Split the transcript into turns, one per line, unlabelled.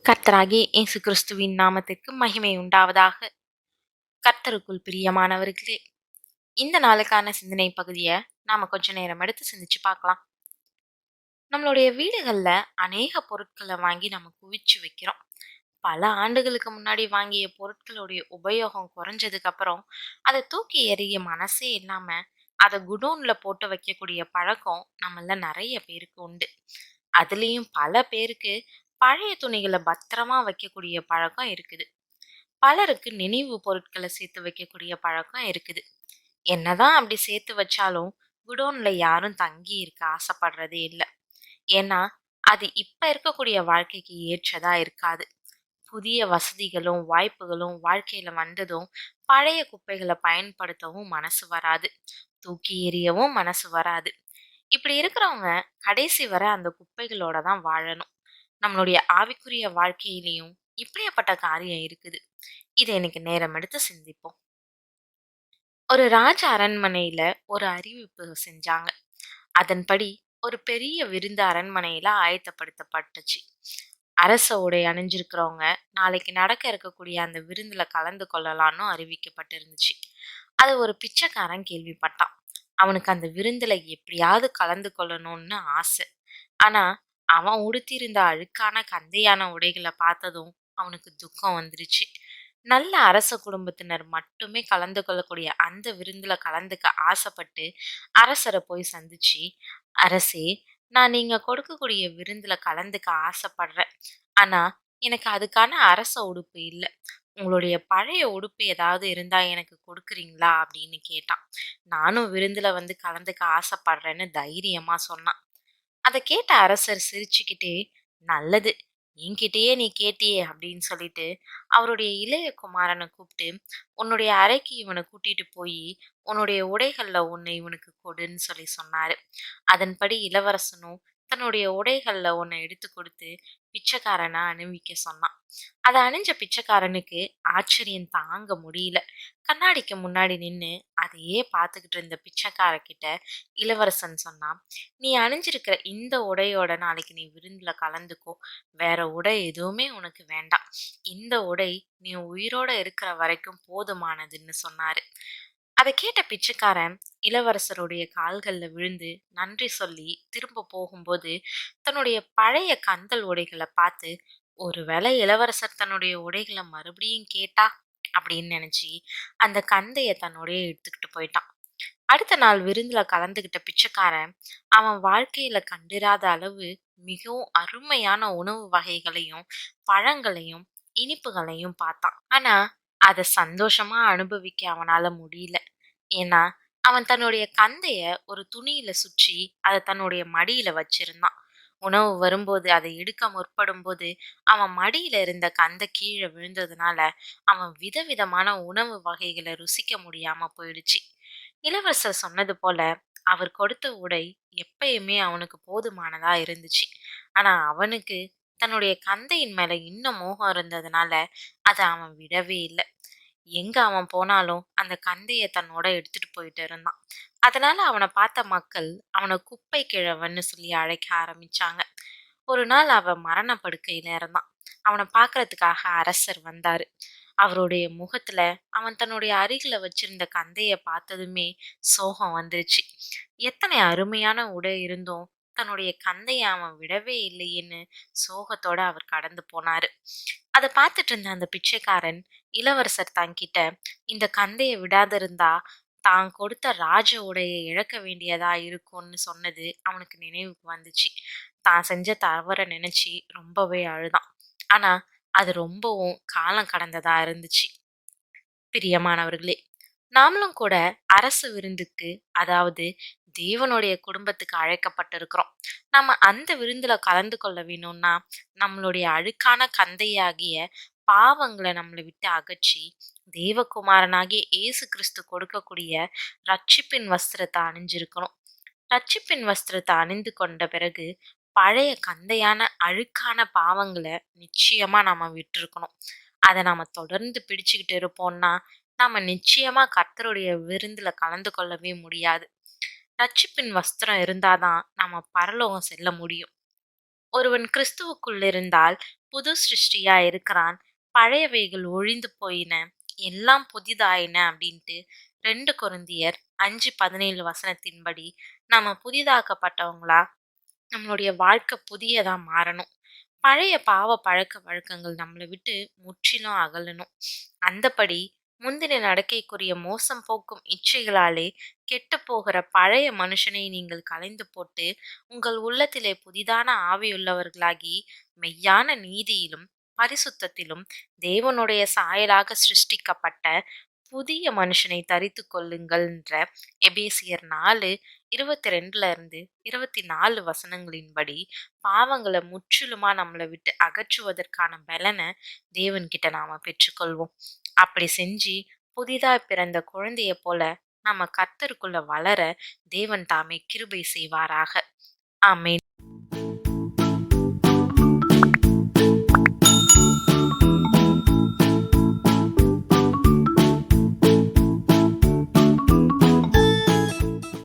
கர்த்தராகிய இயேசு கிறிஸ்துவின் நாமத்திற்கு மகிமை உண்டாவதாக. கர்த்தருக்குள் பிரியமானவர்களே, இந்த நாளுக்கான சிந்தனை பகுதியை நாம கொஞ்ச நேரம் எடுத்து சிந்திச்சு பார்க்கலாம். நம்மளுடைய வீடுகள்ல அநேக பொருட்களை வாங்கி நம்ம குவிச்சு வைக்கிறோம். பல ஆண்டுகளுக்கு முன்னாடி வாங்கிய பொருட்களுடைய உபயோகம் குறைஞ்சதுக்கு அப்புறம் அதை தூக்கி எறிய மனசே இல்லாம அதை குடோன்ல போட்டு வைக்கக்கூடிய பழக்கம் நம்மள நிறைய பேருக்கு உண்டு. அதுலேயும் பல பேருக்கு பழைய துணிகளை பத்திரமா வைக்கக்கூடிய பழக்கம் இருக்குது. பலருக்கு நினைவு பொருட்களை சேர்த்து வைக்கக்கூடிய பழக்கம் இருக்குது. என்னதான் அப்படி சேர்த்து வச்சாலும் குடோன்ல யாரும் தங்கி இருக்க ஆசைப்படுறதே இல்லை. ஏன்னா அது இப்ப இருக்கக்கூடிய வாழ்க்கைக்கு ஏற்றதா இருக்காது. புதிய வசதிகளும் வாய்ப்புகளும் வாழ்க்கையில வந்ததும் பழைய குப்பைகளை பயன்படுத்தவும் மனசு வராது, தூக்கி எறியவும் மனசு வராது. இப்படி இருக்கிறவங்க கடைசி வரை அந்த குப்பைகளோட தான் வாழணும். நம்மளுடைய ஆவிக்குரிய வாழ்க்கையிலையும் இப்படியாப்பட்ட காரியம் இருக்குது. இதை இன்னைக்கு நேரம் எடுத்து சிந்திப்போம். ஒரு ராஜ அரண்மனையில ஒரு அறிவிப்பு செஞ்சாங்க. அதன்படி ஒரு பெரிய விருந்து அரண்மனையில ஆயத்தப்படுத்தப்பட்டுச்சு. அரச உடை அணிஞ்சிருக்கிறவங்க நாளைக்கு நடக்க இருக்கக்கூடிய அந்த விருந்துல கலந்து கொள்ளலாம்னு அறிவிக்கப்பட்டிருந்துச்சு. அது ஒரு பிச்சைக்காரன் கேள்விப்பட்டான். அவனுக்கு அந்த விருந்துல எப்படியாவது கலந்து கொள்ளணும்னு ஆசை. ஆனா அவன் உடுத்தியிருந்த அழுக்கான கந்தையான உடைகளை பார்த்ததும் அவனுக்கு துக்கம் வந்துருச்சு. நல்ல அரச குடும்பத்தினர் மட்டுமே கலந்து கொள்ளக்கூடிய அந்த விருந்துல கலந்துக்க ஆசைப்பட்டு அரசரை போய் சந்திச்சு, அரசே, நான் நீங்க கொடுக்கக்கூடிய விருந்துல கலந்துக்க ஆசைப்படுறேன். ஆனா எனக்கு அதுக்கான அரச உடுப்பு இல்லை. உங்களுடைய பழைய உடுப்பு ஏதாவது இருந்தா எனக்கு கொடுக்குறீங்களா அப்படின்னு கேட்டான். நானும் விருந்துல வந்து கலந்துக்க ஆசைப்படுறேன்னு தைரியமா சொன்னான். அதை கேட்ட அரசர் சிரிச்சுக்கிட்டே, நல்லது, என்கிட்டயே நீ கேட்டியே அப்படின்னு சொல்லிட்டு அவருடைய இளைய குமாரனை கூப்பிட்டு, உன்னுடைய அறைக்கு இவனை கூட்டிட்டு போய் உன்னுடைய உடைகள்ல ஒண்ணு இவனுக்கு கொடுன்னு சொல்லி சொன்னாரு. அதன்படி இளவரசனும் தன்னுடைய உடைகள்ல ஒன்னை எடுத்து கொடுத்து பிச்சைக்காரனை அணிவிக்க சொன்னான். அதை அணிஞ்ச பிச்சைக்காரனுக்கு ஆச்சரியம் தாங்க முடியல. கண்ணாடிக்கு முன்னாடி நின்று அதையே பார்த்துக்கிட்டு இருந்த பிச்சைக்கார கிட்ட இளவரசன் சொன்னான், நீ அணிஞ்சிருக்கிற இந்த உடையோட நாளைக்கு நீ விருந்துல கலந்துக்கோ. வேற உடை எதுவுமே உனக்கு வேண்டாம். இந்த உடை நீ உயிரோட இருக்கிற வரைக்கும் போதுமானதுன்னு சொன்னாரு. அதை கேட்ட பிச்சைக்காரன் இளவரசருடைய கால்கள்ல விழுந்து நன்றி சொல்லி திரும்ப போகும்போது தன்னுடைய பழைய கந்தல் உடைகளை பார்த்து, ஒருவேளை இளவரசர் தன்னுடைய உடைகளை மறுபடியும் கேட்டா அப்படின்னு நினைச்சு அந்த கந்தைய தன்னுடைய எடுத்துக்கிட்டு போயிட்டான். அடுத்த நாள் விருந்துல கலந்துகிட்ட பிச்சைக்காரன் அவன் வாழ்க்கையில கண்டிராத அளவு மிகவும் அருமையான உணவு வகைகளையும் பழங்களையும் இனிப்புகளையும் பார்த்தான். ஆனா அதை சந்தோஷமா அனுபவிக்க அவனால முடியல. ஏன்னா அவன் தன்னுடைய கந்தைய ஒரு துணியில சுற்றி அதை தன்னுடைய மடியில வச்சிருந்தான். உணவு வரும்போது அதை எடுக்க முற்படும் போது அவன் மடியில இருந்த கந்தை கீழே விழுந்ததுனால அவன் விதவிதமான உணவு வகைகளை ருசிக்க முடியாம போயிடுச்சு. இளவரசர் சொன்னது போல அவர் கொடுத்த உடை எப்பயுமே அவனுக்கு போதுமானதா இருந்துச்சு. ஆனா அவனுக்கு தன்னுடைய கந்தையின் மேல இன்னும் மோகம் இருந்ததுனால அதை அவன் விடவே இல்லை. எங்க அவன் போனாலும் அந்த கந்தைய தன்னோட எடுத்துட்டு போயிட்டு இருந்தான். அதனால அவனை பார்த்த மக்கள் அவனை குப்பை கிழவன்னு சொல்லி அழைக்க ஆரம்பிச்சாங்க. ஒரு நாள் அவன் மரண படுக்கையில இருந்தான். அவனை பார்க்கறதுக்காக அரசர் வந்தாரு. அவருடைய முகத்துல அவன் தன்னுடைய அருகில வச்சிருந்த கந்தைய பார்த்ததுமே சோகம் வந்துருச்சு. எத்தனை அருமையான உடை இருந்தும் தன்னுடைய கந்தைய அவன் விடவே இல்லையேன்னு சோகத்தோட அவர் கடந்து போனாரு. அதை பார்த்துட்டு இருந்த அந்த பிச்சைக்காரன் இளவரசர் தங்கிட்ட இந்த கந்தைய விடாதிருந்தா தான் கொடுத்த ராஜ உடையை இழக்க வேண்டியதா இருக்கும்னு சொன்னது அவனுக்கு நினைவுக்கு வந்துச்சு. தான் செஞ்ச தவறை நினைச்சு ரொம்பவே அழுதான். ஆனா அது ரொம்பவும் காலம் கடந்ததா இருந்துச்சு. பிரியமானவர்களே, நாமளும் கூட அரசு விருந்துக்கு, அதாவது தேவனுடைய குடும்பத்துக்கு அழைக்கப்பட்டிருக்கிறோம். நம்ம அந்த விருந்துல கலந்து கொள்ள வேணும்னா நம்மளுடைய அழுக்கான கந்தையாகிய பாவங்களை நம்மளை விட்டு அகற்றி தேவகுமாரனாகிய இயேசு கிறிஸ்து கொடுக்கக்கூடிய ரட்சிப்பின் வஸ்திரத்தை அணிஞ்சிருக்கணும். ரட்சிப்பின் வஸ்திரத்தை அணிந்து கொண்ட பிறகு பழைய கந்தையான அழுக்கான பாவங்களை நிச்சயமா நாம விட்டுருக்கணும். அதை நாம தொடர்ந்து பிடிச்சுக்கிட்டு இருப்போம்னா நாம நிச்சயமா கர்த்தருடைய விருந்துல கலந்து கொள்ளவே முடியாது. ரட்சிப்பின் வஸ்திரம் இருந்தாதான் நாம பரலோகம் செல்ல முடியும். ஒருவன் கிறிஸ்துவுக்குள் இருந்தால் புது சிருஷ்டியா இருக்கிறான். பழையவைகள் ஒழிந்து போயின, எல்லாம் புதிதாயின அப்படின்ட்டு 2 கொரிந்தியர் 5:17 வசனத்தின்படி நாம புதிதாக்கப்பட்டவங்களா நம்மளுடைய வாழ்க்கை புதியதா மாறணும். பழைய பாவ பழக்க வழக்கங்கள் நம்மளை விட்டு முற்றிலும் அகலணும். அந்தபடி முந்தின நடக்கைக்குரிய மோசம் போக்கும் இச்சைகளாலே கெட்டு போகிற பழைய மனுஷனை நீங்கள் களைந்து போட்டு உங்கள் உள்ளத்திலே புதிதான ஆவியுள்ளவர்களாகி மெய்யான நீதியிலும் பரிசுத்தத்திலும் தேவனுடைய சாயலாக சிருஷ்டிக்கப்பட்ட புதிய மனுஷனை தரித்து கொள்ளுங்கள்ன்ற எபேசியர் 4:22 இருந்து 24 வசனங்களின்படி பாவங்களை முற்றிலுமா நம்மளை விட்டு அகற்றுவதற்கான பலனை தேவன்கிட்ட நாம பெற்றுக்கொள்வோம். அப்படி செஞ்சு புதிதாய் பிறந்த குழந்தைய போல நம்ம கர்த்தருக்குள்ள வளர தேவன் தாமே கிருபை செய்வாராக. ஆமென்.